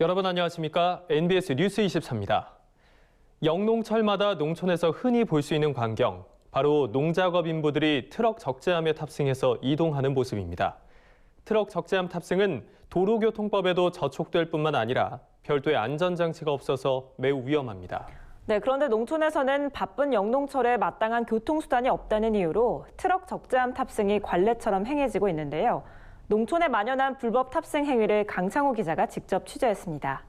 여러분 안녕하십니까? NBS 뉴스 24입니다. 영농철마다 농촌에서 흔히 볼 수 있는 광경, 바로 농작업 인부들이 트럭 적재함에 탑승해서 이동하는 모습입니다. 트럭 적재함 탑승은 도로교통법에도 저촉될 뿐만 아니라 별도의 안전장치가 없어서 매우 위험합니다. 네, 그런데 농촌에서는 바쁜 영농철에 마땅한 교통수단이 없다는 이유로 트럭 적재함 탑승이 관례처럼 행해지고 있는데요. 농촌에 만연한 불법 탑승 행위를 강창호 기자가 직접 취재했습니다.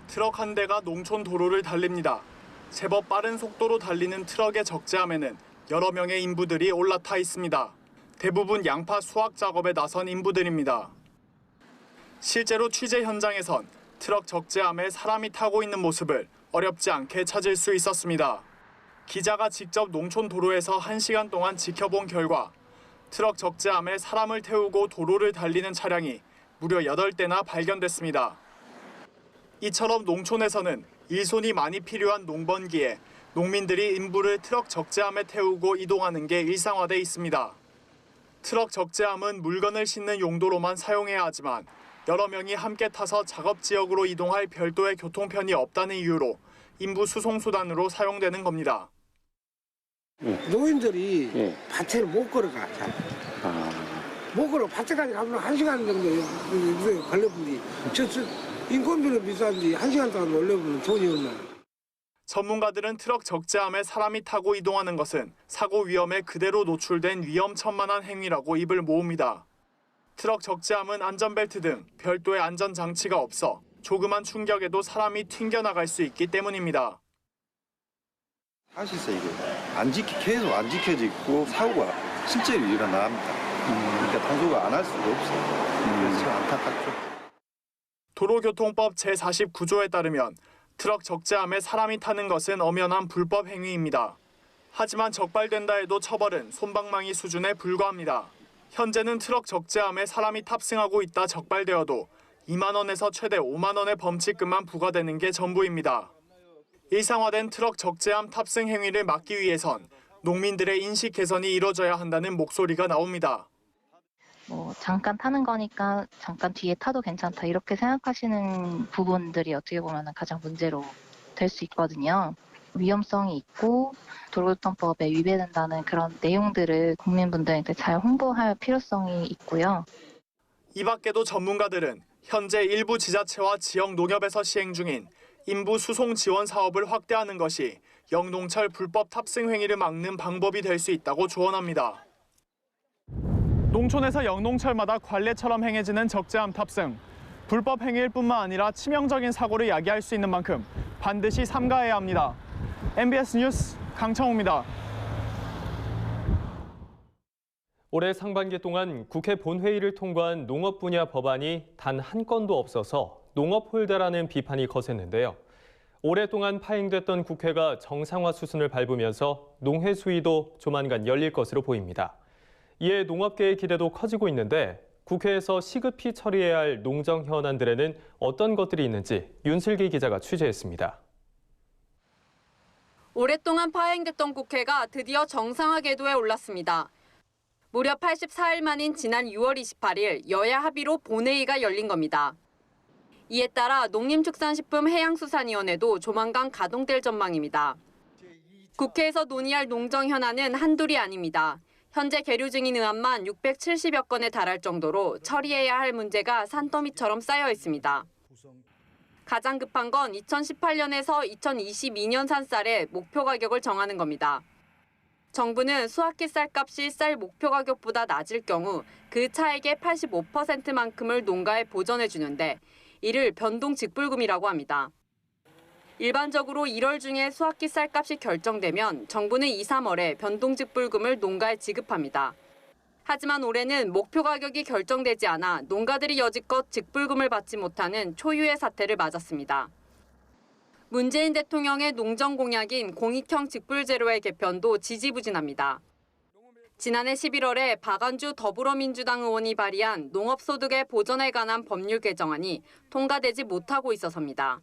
트럭 한 대가 농촌 도로를 달립니다. 제법 빠른 속도로 달리는 트럭의 적재함에는 여러 명의 인부들이 올라타 있습니다. 대부분 양파 수확 작업에 나선 인부들입니다. 실제로 취재 현장에선 트럭 적재함에 사람이 타고 있는 모습을 어렵지 않게 찾을 수 있었습니다. 기자가 직접 농촌 도로에서 1시간 동안 지켜본 결과 트럭 적재함에 사람을 태우고 도로를 달리는 차량이 무려 8대나 발견됐습니다. 이처럼 농촌에서는 일손이 많이 필요한 농번기에 농민들이 인부를 트럭 적재함에 태우고 이동하는 게 일상화돼 있습니다. 트럭 적재함은 물건을 싣는 용도로만 사용해야 하지만 여러 명이 함께 타서 작업 지역으로 이동할 별도의 교통편이 없다는 이유로 인부 수송수단으로 사용되는 겁니다. 노인들이 밭에 못 걸어가. 못 걸어. 밭에까지 가면 1시간 정도 걸려버리. 인건비는 비싼데 1시간 동안 올려보면 돈이 없나. 전문가들은 트럭 적재함에 사람이 타고 이동하는 것은 사고 위험에 그대로 노출된 위험천만한 행위라고 입을 모읍니다. 트럭 적재함은 안전벨트 등 별도의 안전장치가 없어 조그만 충격에도 사람이 튕겨나갈 수 있기 때문입니다. 사실상 이게 계속 안 지켜져 있고 사고가 실제로 일어납니다. 그러니까 단속을 안 할 수가 없어요. 그래서 참 안타깝죠. 도로교통법 제49조에 따르면 트럭 적재함에 사람이 타는 것은 엄연한 불법 행위입니다. 하지만 적발된다 해도 처벌은 솜방망이 수준에 불과합니다. 현재는 트럭 적재함에 사람이 탑승하고 있다 적발되어도 2만 원에서 최대 5만 원의 범칙금만 부과되는 게 전부입니다. 일상화된 트럭 적재함 탑승 행위를 막기 위해선 농민들의 인식 개선이 이뤄져야 한다는 목소리가 나옵니다. 잠깐 타는 거니까 잠깐 뒤에 타도 괜찮다 이렇게 생각하시는 부분들이 어떻게 보면 가장 문제로 될 수 있거든요. 위험성이 있고 도로교통법에 위배된다는 그런 내용들을 국민분들한테 잘 홍보할 필요성이 있고요. 이 밖에도 전문가들은 현재 일부 지자체와 지역 농협에서 시행 중인 인부 수송 지원 사업을 확대하는 것이 영농철 불법 탑승 행위를 막는 방법이 될 수 있다고 조언합니다. 농촌에서 영농철마다 관례처럼 행해지는 적재함 탑승. 불법 행위일 뿐만 아니라 치명적인 사고를 야기할 수 있는 만큼 반드시 삼가해야 합니다. MBS 뉴스 강창호입니다. 올해 상반기 동안 국회 본회의를 통과한 농업 분야 법안이 단 한 건도 없어서 농업 홀대라는 비판이 거셌는데요. 오랫동안 파행됐던 국회가 정상화 수순을 밟으면서 농해 수위도 조만간 열릴 것으로 보입니다. 이에 농업계의 기대도 커지고 있는데 국회에서 시급히 처리해야 할 농정 현안들에는 어떤 것들이 있는지 윤슬기 기자가 취재했습니다. 오랫동안 파행됐던 국회가 드디어 정상화 궤도에 올랐습니다. 무려 84일 만인 지난 6월 28일 여야 합의로 본회의가 열린 겁니다. 이에 따라 농림축산식품해양수산위원회도 조만간 가동될 전망입니다. 국회에서 논의할 농정 현안은 한둘이 아닙니다. 현재 계류 중인 의안만 670여 건에 달할 정도로 처리해야 할 문제가 산더미처럼 쌓여 있습니다. 가장 급한 건 2018년에서 2022년 산쌀의 목표 가격을 정하는 겁니다. 정부는 수확기 쌀값이 쌀 목표 가격보다 낮을 경우 그 차액의 85%만큼을 농가에 보전해 주는데 이를 변동직불금이라고 합니다. 일반적으로 1월 중에 수확기 쌀값이 결정되면 정부는 2, 3월에 변동직불금을 농가에 지급합니다. 하지만 올해는 목표 가격이 결정되지 않아 농가들이 여지껏 직불금을 받지 못하는 초유의 사태를 맞았습니다. 문재인 대통령의 농정 공약인 공익형 직불제로의 개편도 지지부진합니다. 지난해 11월에 박안주 더불어민주당 의원이 발의한 농업소득의 보전에 관한 법률 개정안이 통과되지 못하고 있어서입니다.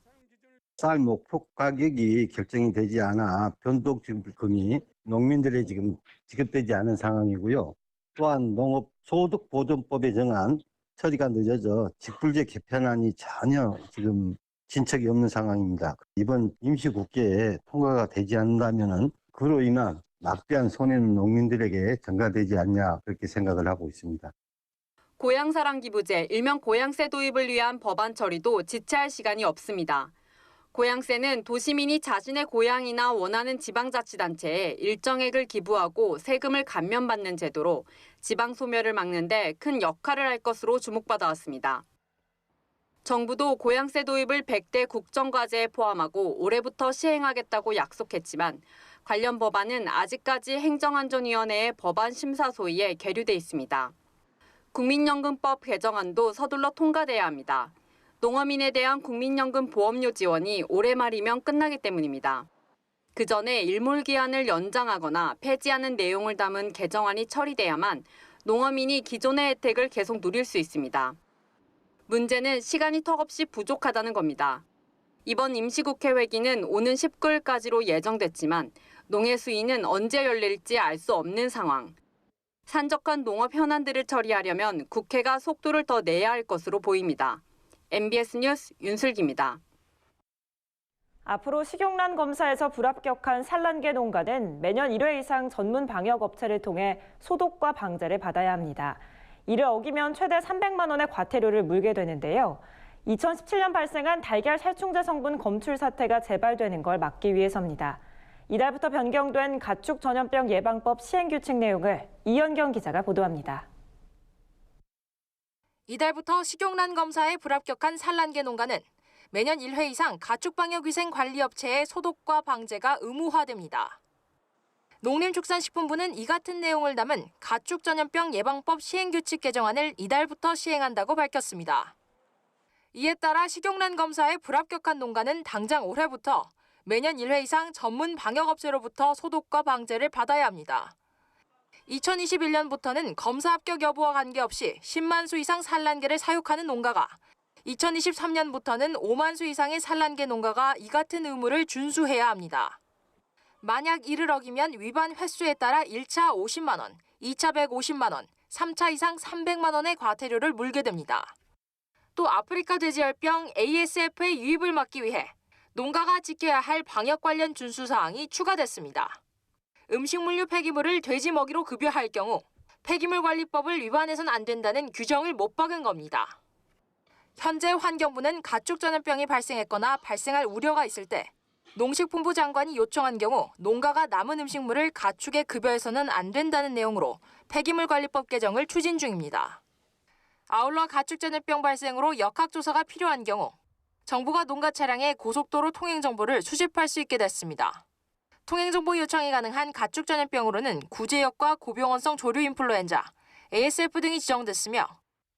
쌀 목표 가격이 결정이 되지 않아 변동지급금이 농민들의 지금 지급되지 않은 상황이고요. 또한 농업소득보전법에 정한 처리가 늦어져 직불제 개편안이 전혀 지금 진척이 없는 상황입니다. 이번 임시국회에 통과가 되지 않는다면은 그로 인한 막대한 손해는 농민들에게 전가되지 않냐 그렇게 생각을 하고 있습니다. 고향사랑 기부제, 일명 고향세 도입을 위한 법안 처리도 지체할 시간이 없습니다. 고향세는 도시민이 자신의 고향이나 원하는 지방자치단체에 일정액을 기부하고 세금을 감면받는 제도로 지방 소멸을 막는 데 큰 역할을 할 것으로 주목받아 왔습니다. 정부도 고향세 도입을 100대 국정과제에 포함하고 올해부터 시행하겠다고 약속했지만 관련 법안은 아직까지 행정안전위원회의 법안 심사 소위에 계류돼 있습니다. 국민연금법 개정안도 서둘러 통과돼야 합니다. 농어민에 대한 국민연금 보험료 지원이 올해 말이면 끝나기 때문입니다. 그 전에 일몰기한을 연장하거나 폐지하는 내용을 담은 개정안이 처리돼야만 농어민이 기존의 혜택을 계속 누릴 수 있습니다. 문제는 시간이 턱없이 부족하다는 겁니다. 이번 임시국회 회기는 오는 19일까지로 예정됐지만 농해 수위는 언제 열릴지 알 수 없는 상황. 산적한 농업 현안들을 처리하려면 국회가 속도를 더 내야 할 것으로 보입니다. MBS 뉴스 윤슬기입니다. 앞으로 식용란 검사에서 불합격한 산란계 농가는 매년 1회 이상 전문 방역 업체를 통해 소독과 방제를 받아야 합니다. 이를 어기면 최대 300만 원의 과태료를 물게 되는데요. 2017년 발생한 달걀 살충제 성분 검출 사태가 재발되는 걸 막기 위해서입니다. 이달부터 변경된 가축 전염병 예방법 시행규칙 내용을 이현경 기자가 보도합니다. 이달부터 식용란 검사에 불합격한 산란계 농가는 매년 1회 이상 가축방역위생관리업체의 소독과 방제가 의무화됩니다. 농림축산식품부는 이 같은 내용을 담은 가축전염병 예방법 시행규칙 개정안을 이달부터 시행한다고 밝혔습니다. 이에 따라 식용란 검사에 불합격한 농가는 당장 올해부터 매년 1회 이상 전문 방역업체로부터 소독과 방제를 받아야 합니다. 2021년부터는 검사 합격 여부와 관계없이 10만 수 이상 산란계를 사육하는 농가가, 2023년부터는 5만 수 이상의 산란계 농가가 이 같은 의무를 준수해야 합니다. 만약 이를 어기면 위반 횟수에 따라 1차 50만 원, 2차 150만 원, 3차 이상 300만 원의 과태료를 물게 됩니다. 또 아프리카 돼지열병 ASF의 유입을 막기 위해 농가가 지켜야 할 방역 관련 준수 사항이 추가됐습니다. 음식물류 폐기물을 돼지 먹이로 급여할 경우 폐기물관리법을 위반해서는 안 된다는 규정을 못 박은 겁니다. 현재 환경부는 가축 전염병이 발생했거나 발생할 우려가 있을 때 농식품부 장관이 요청한 경우 농가가 남은 음식물을 가축에 급여해서는 안 된다는 내용으로 폐기물관리법 개정을 추진 중입니다. 아울러 가축 전염병 발생으로 역학조사가 필요한 경우 정부가 농가 차량의 고속도로 통행 정보를 수집할 수 있게 됐습니다. 통행정보 요청이 가능한 가축 전염병으로는 구제역과 고병원성 조류 인플루엔자, ASF 등이 지정됐으며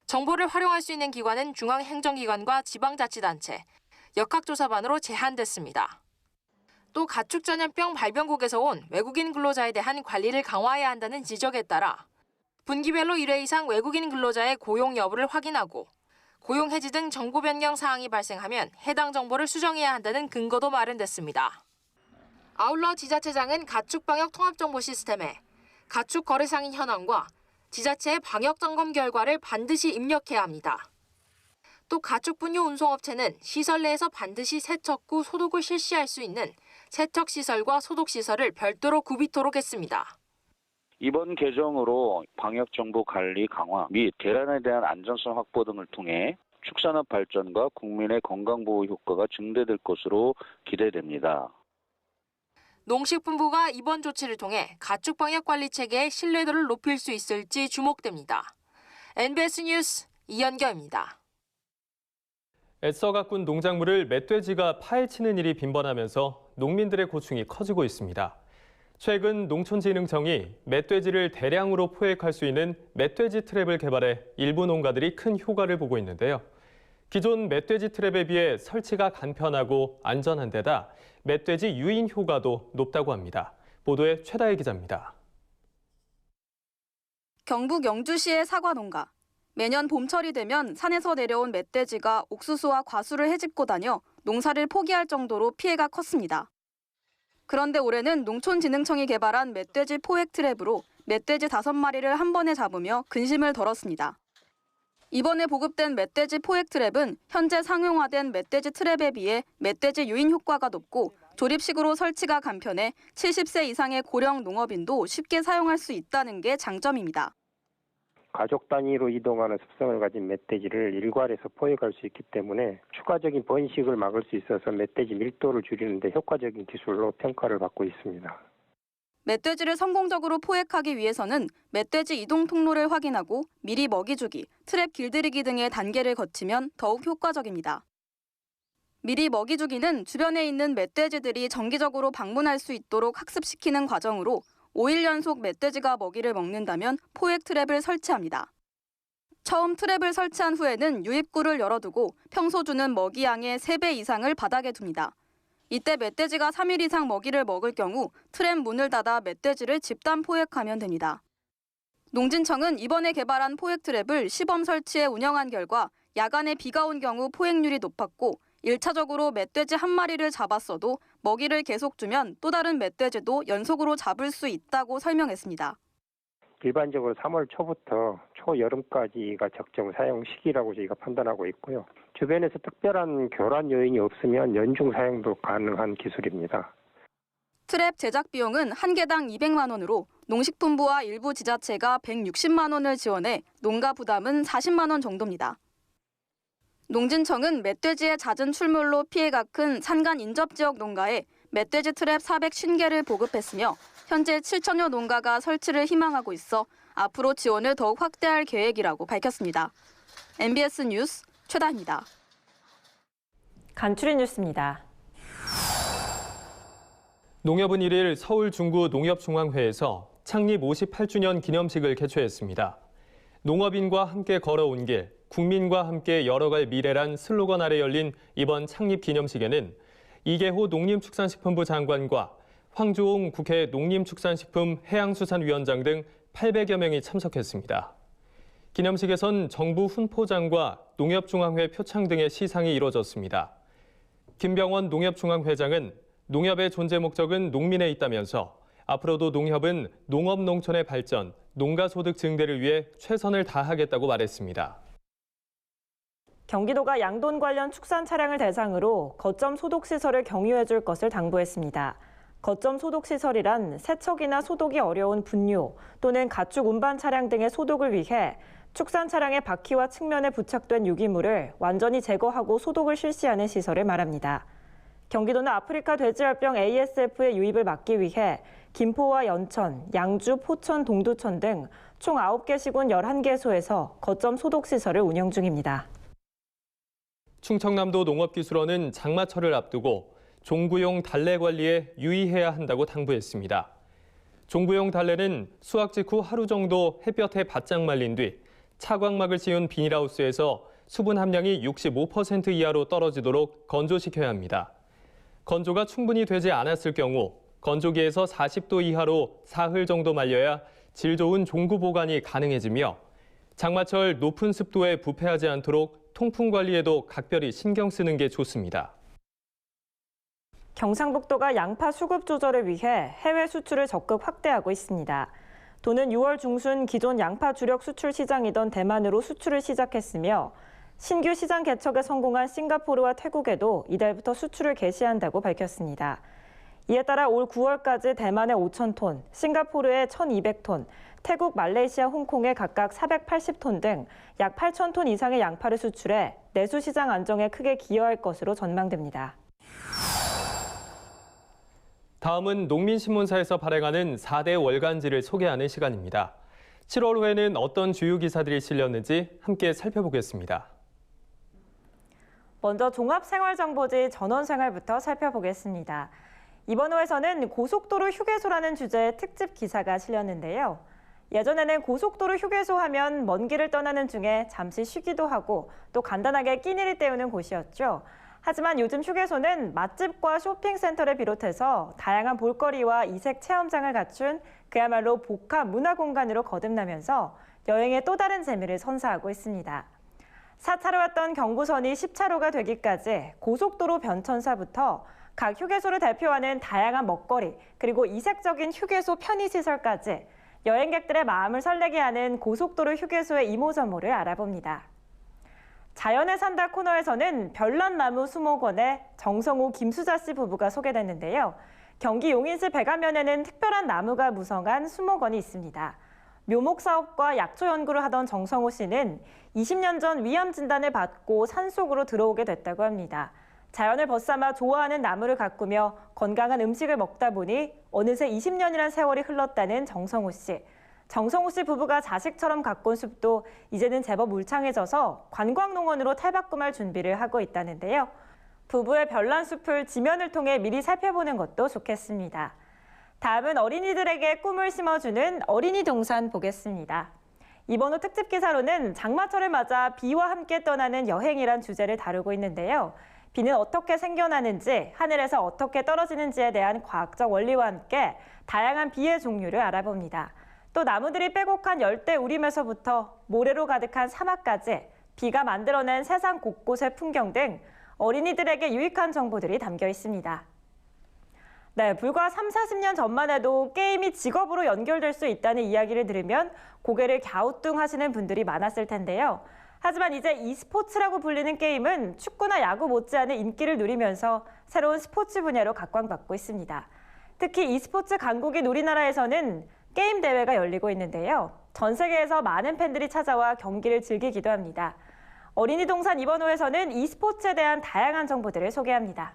정보를 활용할 수 있는 기관은 중앙행정기관과 지방자치단체, 역학조사반으로 제한됐습니다. 또 가축 전염병 발병국에서 온 외국인 근로자에 대한 관리를 강화해야 한다는 지적에 따라 분기별로 1회 이상 외국인 근로자의 고용 여부를 확인하고 고용 해지 등 정보 변경 사항이 발생하면 해당 정보를 수정해야 한다는 근거도 마련됐습니다. 아울러 지자체장은 가축 방역 통합 정보 시스템에 가축 거래 상인 현황과 지자체의 방역 점검 결과를 반드시 입력해야 합니다. 또 가축 분유 운송업체는 시설 내에서 반드시 세척 후 소독을 실시할 수 있는 세척 시설과 소독 시설을 별도로 구비토록 했습니다. 이번 개정으로 방역 정보 관리 강화 및 계란에 대한 안전성 확보 등을 통해 축산업 발전과 국민의 건강 보호 효과가 증대될 것으로 기대됩니다. 농식품부가 이번 조치를 통해 가축 방역 관리 체계의 신뢰도를 높일 수 있을지 주목됩니다. MBS 뉴스 이현경입니다. 애써 가꾼 농작물을 멧돼지가 파헤치는 일이 빈번하면서 농민들의 고충이 커지고 있습니다. 최근 농촌진흥청이 멧돼지를 대량으로 포획할 수 있는 멧돼지 트랩을 개발해 일부 농가들이 큰 효과를 보고 있는데요. 기존 멧돼지 트랩에 비해 설치가 간편하고 안전한 데다 멧돼지 유인 효과도 높다고 합니다. 보도에 최다혜 기자입니다. 경북 영주시의 사과 농가. 매년 봄철이 되면 산에서 내려온 멧돼지가 옥수수와 과수를 헤집고 다녀 농사를 포기할 정도로 피해가 컸습니다. 그런데 올해는 농촌진흥청이 개발한 멧돼지 포획 트랩으로 멧돼지 5마리를 한 번에 잡으며 근심을 덜었습니다. 이번에 보급된 멧돼지 포획 트랩은 현재 상용화된 멧돼지 트랩에 비해 멧돼지 유인 효과가 높고 조립식으로 설치가 간편해 70세 이상의 고령 농업인도 쉽게 사용할 수 있다는 게 장점입니다. 가족 단위로 이동하는 습성을 가진 멧돼지를 일괄해서 포획할 수 있기 때문에 추가적인 번식을 막을 수 있어서 멧돼지 밀도를 줄이는 데 효과적인 기술로 평가를 받고 있습니다. 멧돼지를 성공적으로 포획하기 위해서는 멧돼지 이동 통로를 확인하고 미리 먹이 주기, 트랩 길들이기 등의 단계를 거치면 더욱 효과적입니다. 미리 먹이 주기는 주변에 있는 멧돼지들이 정기적으로 방문할 수 있도록 학습시키는 과정으로 5일 연속 멧돼지가 먹이를 먹는다면 포획 트랩을 설치합니다. 처음 트랩을 설치한 후에는 유입구를 열어두고 평소 주는 먹이 양의 3배 이상을 바닥에 둡니다. 이때 멧돼지가 3일 이상 먹이를 먹을 경우 트랩 문을 닫아 멧돼지를 집단 포획하면 됩니다. 농진청은 이번에 개발한 포획 트랩을 시범 설치해 운영한 결과 야간에 비가 온 경우 포획률이 높았고 1차적으로 멧돼지 한 마리를 잡았어도 먹이를 계속 주면 또 다른 멧돼지도 연속으로 잡을 수 있다고 설명했습니다. 일반적으로 3월 초부터 초여름까지가 적정 사용 시기라고 저희가 판단하고 있고요. 주변에서 특별한 교란 요인이 없으면 연중 사용도 가능한 기술입니다. 트랩 제작 비용은 한 개당 200만 원으로 농식품부와 일부 지자체가 160만 원을 지원해 농가 부담은 40만 원 정도입니다. 농진청은 멧돼지의 잦은 출몰로 피해가 큰 산간 인접 지역 농가에 멧돼지 트랩 450개를 보급했으며 현재 7천여 농가가 설치를 희망하고 있어 앞으로 지원을 더욱 확대할 계획이라고 밝혔습니다. MBS 뉴스 최다입니다. 간추린 뉴스입니다. 농협은 1일 서울 중구 농협중앙회에서 창립 58주년 기념식을 개최했습니다. 농업인과 함께 걸어온 길, 국민과 함께 열어갈 미래란 슬로건 아래 열린 이번 창립 기념식에는 이계호 농림축산식품부 장관과 황주홍 국회 농림축산식품 해양수산위원장 등 800여 명이 참석했습니다. 기념식에선 정부 훈포장과 농협중앙회 표창 등의 시상이 이뤄졌습니다. 김병원 농협중앙회장은 농협의 존재 목적은 농민에 있다면서 앞으로도 농협은 농업 농촌의 발전, 농가 소득 증대를 위해 최선을 다하겠다고 말했습니다. 경기도가 양돈 관련 축산 차량을 대상으로 거점 소독시설을 경유해 줄 것을 당부했습니다. 거점 소독시설이란 세척이나 소독이 어려운 분뇨 또는 가축 운반 차량 등의 소독을 위해 축산 차량의 바퀴와 측면에 부착된 유기물을 완전히 제거하고 소독을 실시하는 시설을 말합니다. 경기도는 아프리카 돼지열병 ASF의 유입을 막기 위해 김포와 연천, 양주, 포천, 동두천 등 총 9개 시군 11개소에서 거점 소독시설을 운영 중입니다. 충청남도 농업기술원은 장마철을 앞두고 종구용 달래 관리에 유의해야 한다고 당부했습니다. 종구용 달래는 수확 직후 하루 정도 햇볕에 바짝 말린 뒤 차광막을 씌운 비닐하우스에서 수분 함량이 65% 이하로 떨어지도록 건조시켜야 합니다. 건조가 충분히 되지 않았을 경우 건조기에서 40도 이하로 사흘 정도 말려야 질 좋은 종구 보관이 가능해지며 장마철 높은 습도에 부패하지 않도록 통풍 관리에도 각별히 신경 쓰는 게 좋습니다. 경상북도가 양파 수급 조절을 위해 해외 수출을 적극 확대하고 있습니다. 도는 6월 중순 기존 양파 주력 수출 시장이던 대만으로 수출을 시작했으며 신규 시장 개척에 성공한 싱가포르와 태국에도 이달부터 수출을 개시한다고 밝혔습니다. 이에 따라 올 9월까지 대만에 5,000톤, 싱가포르에 1,200톤, 태국, 말레이시아, 홍콩에 각각 480톤 등 약 8,000톤 이상의 양파를 수출해 내수 시장 안정에 크게 기여할 것으로 전망됩니다. 다음은 농민신문사에서 발행하는 4대 월간지를 소개하는 시간입니다. 7월 호에는 어떤 주요 기사들이 실렸는지 함께 살펴보겠습니다. 먼저 종합생활정보지 전원생활부터 살펴보겠습니다. 이번 호에서는 고속도로 휴게소라는 주제의 특집 기사가 실렸는데요. 예전에는 고속도로 휴게소 하면 먼 길을 떠나는 중에 잠시 쉬기도 하고 또 간단하게 끼니를 때우는 곳이었죠. 하지만 요즘 휴게소는 맛집과 쇼핑센터를 비롯해서 다양한 볼거리와 이색 체험장을 갖춘 그야말로 복합 문화공간으로 거듭나면서 여행의 또 다른 재미를 선사하고 있습니다. 4차로였던 경부선이 10차로가 되기까지 고속도로 변천사부터 각 휴게소를 대표하는 다양한 먹거리 그리고 이색적인 휴게소 편의시설까지 여행객들의 마음을 설레게 하는 고속도로 휴게소의 이모저모를 알아봅니다. 자연에 산다 코너에서는 별난나무 수목원의 정성우 김수자 씨 부부가 소개됐는데요. 경기 용인시 백안면에는 특별한 나무가 무성한 수목원이 있습니다. 묘목 사업과 약초 연구를 하던 정성우 씨는 20년 전 위암 진단을 받고 산속으로 들어오게 됐다고 합니다. 자연을 벗삼아 좋아하는 나무를 가꾸며 건강한 음식을 먹다 보니 어느새 20년이란 세월이 흘렀다는 정성우 씨. 정성우 씨 부부가 자식처럼 가꾼 숲도 이제는 제법 울창해져서 관광농원으로 탈바꿈할 준비를 하고 있다는데요. 부부의 별난숲을 지면을 통해 미리 살펴보는 것도 좋겠습니다. 다음은 어린이들에게 꿈을 심어주는 어린이 동산 보겠습니다. 이번 호 특집 기사로는 장마철을 맞아 비와 함께 떠나는 여행이란 주제를 다루고 있는데요. 비는 어떻게 생겨나는지, 하늘에서 어떻게 떨어지는지에 대한 과학적 원리와 함께 다양한 비의 종류를 알아봅니다. 또 나무들이 빼곡한 열대 우림에서부터 모래로 가득한 사막까지 비가 만들어낸 세상 곳곳의 풍경 등 어린이들에게 유익한 정보들이 담겨 있습니다. 네, 불과 30-40년 전만 해도 게임이 직업으로 연결될 수 있다는 이야기를 들으면 고개를 갸우뚱하시는 분들이 많았을 텐데요. 하지만 이제 e스포츠라고 불리는 게임은 축구나 야구 못지않은 인기를 누리면서 새로운 스포츠 분야로 각광받고 있습니다. 특히 e스포츠 강국인 우리나라에서는 게임 대회가 열리고 있는데요. 전 세계에서 많은 팬들이 찾아와 경기를 즐기기도 합니다. 어린이 동산 이번 호에서는 e스포츠에 대한 다양한 정보들을 소개합니다.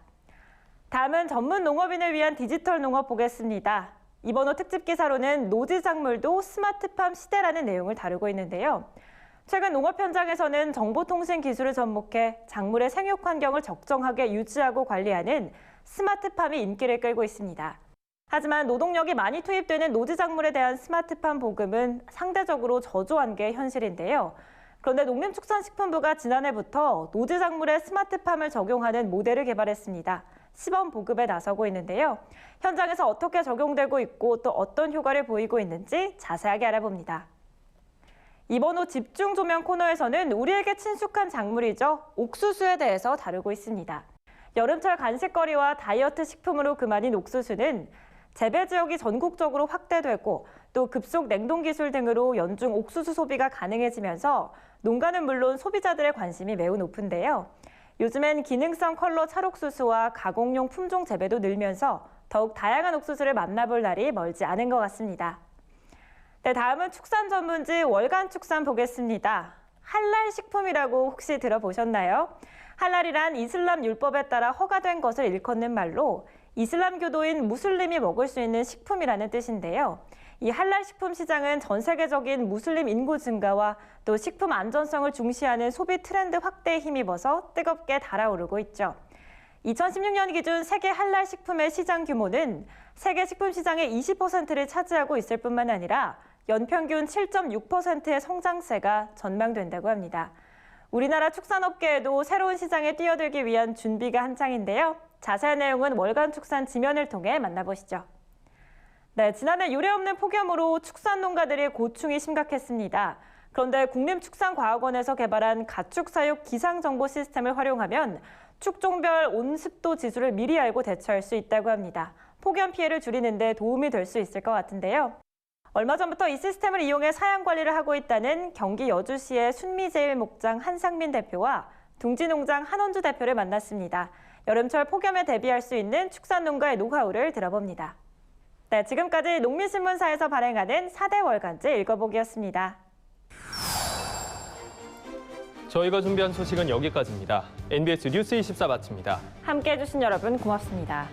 다음은 전문 농업인을 위한 디지털 농업 보겠습니다. 이번 호 특집 기사로는 노지작물도 스마트팜 시대라는 내용을 다루고 있는데요. 최근 농업 현장에서는 정보통신 기술을 접목해 작물의 생육 환경을 적정하게 유지하고 관리하는 스마트팜이 인기를 끌고 있습니다. 하지만 노동력이 많이 투입되는 노지작물에 대한 스마트팜 보급은 상대적으로 저조한 게 현실인데요. 그런데 농림축산식품부가 지난해부터 노지작물에 스마트팜을 적용하는 모델을 개발했습니다. 시범 보급에 나서고 있는데요. 현장에서 어떻게 적용되고 있고 또 어떤 효과를 보이고 있는지 자세하게 알아봅니다. 이번 호 집중 조명 코너에서는 우리에게 친숙한 작물이죠. 옥수수에 대해서 다루고 있습니다. 여름철 간식거리와 다이어트 식품으로 그만인 옥수수는 재배 지역이 전국적으로 확대되고 또 급속 냉동 기술 등으로 연중 옥수수 소비가 가능해지면서 농가는 물론 소비자들의 관심이 매우 높은데요. 요즘엔 기능성 컬러 찰옥수수와 가공용 품종 재배도 늘면서 더욱 다양한 옥수수를 만나볼 날이 멀지 않은 것 같습니다. 네, 다음은 축산 전문지 월간축산 보겠습니다. 할랄 식품이라고 혹시 들어보셨나요? 할랄이란 이슬람 율법에 따라 허가된 것을 일컫는 말로 이슬람 교도인 무슬림이 먹을 수 있는 식품이라는 뜻인데요. 이 할랄 식품 시장은 전 세계적인 무슬림 인구 증가와 또 식품 안전성을 중시하는 소비 트렌드 확대에 힘입어서 뜨겁게 달아오르고 있죠. 2016년 기준 세계 할랄 식품의 시장 규모는 세계 식품 시장의 20%를 차지하고 있을 뿐만 아니라 연평균 7.6%의 성장세가 전망된다고 합니다. 우리나라 축산업계에도 새로운 시장에 뛰어들기 위한 준비가 한창인데요. 자세한 내용은 월간축산 지면을 통해 만나보시죠. 네, 지난해 유례없는 폭염으로 축산 농가들의 고충이 심각했습니다. 그런데 국립축산과학원에서 개발한 가축 사육 기상정보 시스템을 활용하면 축종별 온습도 지수를 미리 알고 대처할 수 있다고 합니다. 폭염 피해를 줄이는 데 도움이 될 수 있을 것 같은데요. 얼마 전부터 이 시스템을 이용해 사양 관리를 하고 있다는 경기 여주시의 순미제일 목장 한상민 대표와 둥지농장 한원주 대표를 만났습니다. 여름철 폭염에 대비할 수 있는 축산농가의 노하우를 들어봅니다. 네, 지금까지 농민신문사에서 발행하는 4대 월간지 읽어보기였습니다. 저희가 준비한 소식은 여기까지입니다. NBS 뉴스 24 마칩니다. 함께해 주신 여러분 고맙습니다.